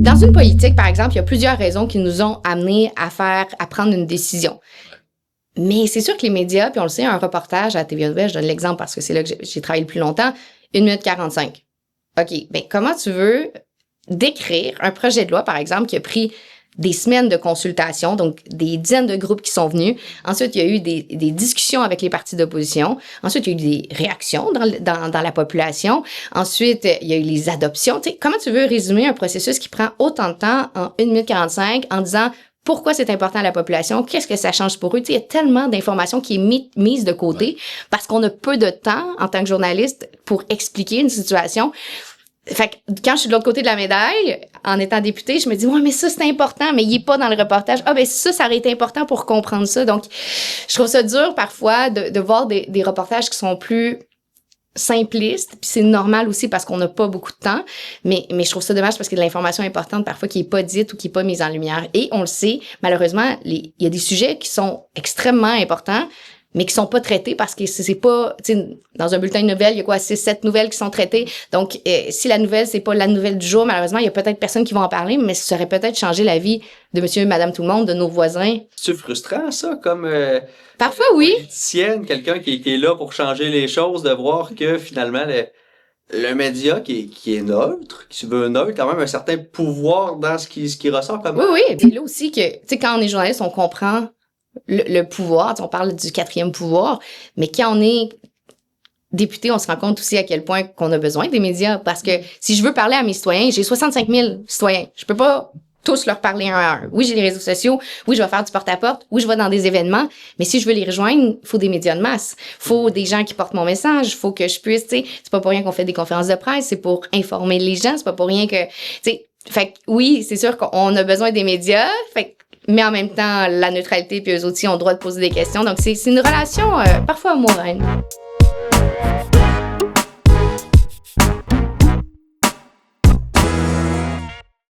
Dans une politique, par exemple, il y a plusieurs raisons qui nous ont amenés à prendre une décision. Mais c'est sûr que les médias, puis on le sait, un reportage à TVA Nouvelles, je donne l'exemple parce que c'est là que j'ai travaillé le plus longtemps, 1 minute 45. OK, bien, comment tu veux décrire un projet de loi, par exemple, qui a pris des semaines de consultation, donc des dizaines de groupes qui sont venus. Ensuite, il y a eu des discussions avec les partis d'opposition. Ensuite, il y a eu des réactions dans la population. Ensuite, il y a eu les adoptions. Tu sais, comment tu veux résumer un processus qui prend autant de temps en 1 minute 45 en disant pourquoi c'est important à la population, qu'est-ce que ça change pour eux? Tu sais, il y a tellement d'informations qui est mise de côté parce qu'on a peu de temps en tant que journaliste pour expliquer une situation. Fait que quand je suis de l'autre côté de la médaille, en étant députée, je me dis, ouais, mais ça, c'est important, mais il est pas dans le reportage. Ah, ben ça aurait été important pour comprendre ça. Donc, je trouve ça dur parfois de voir des reportages qui sont plus simplistes, puis c'est normal aussi parce qu'on n'a pas beaucoup de temps, mais je trouve ça dommage parce que de l'information importante parfois qui est pas dite ou qui est pas mise en lumière. Et on le sait, malheureusement, il y a des sujets qui sont extrêmement importants, mais qui sont pas traités parce que c'est pas, tu sais, dans un bulletin de nouvelles, il y a quoi, 6-7 nouvelles qui sont traitées. Donc, si la nouvelle, c'est pas la nouvelle du jour, malheureusement, il y a peut-être personne qui va en parler, mais ça aurait peut-être changé la vie de monsieur, madame, tout le monde, de nos voisins. C'est frustrant, ça, comme parfois, oui. Politicienne, quelqu'un qui est là pour changer les choses, de voir que finalement, le média qui est neutre, qui se veut neutre, quand même un certain pouvoir dans ce qui ressort comme. Oui, oui. Et là aussi que, tu sais, quand on est journaliste, on comprend le pouvoir, on parle du 4e pouvoir, mais quand on est député, on se rend compte aussi à quel point qu'on a besoin des médias, parce que si je veux parler à mes citoyens, j'ai 65 000 citoyens, je peux pas tous leur parler un à un. Oui, j'ai les réseaux sociaux, oui, je vais faire du porte-à-porte, oui, je vais dans des événements, mais si je veux les rejoindre, il faut des médias de masse, faut des gens qui portent mon message, faut que je puisse, tu sais, c'est pas pour rien qu'on fait des conférences de presse, c'est pour informer les gens, c'est pas pour rien que, tu sais, fait que oui, c'est sûr qu'on a besoin des médias, fait mais en même temps, la neutralité puis eux aussi ont le droit de poser des questions. Donc, c'est une relation parfois amoureuse.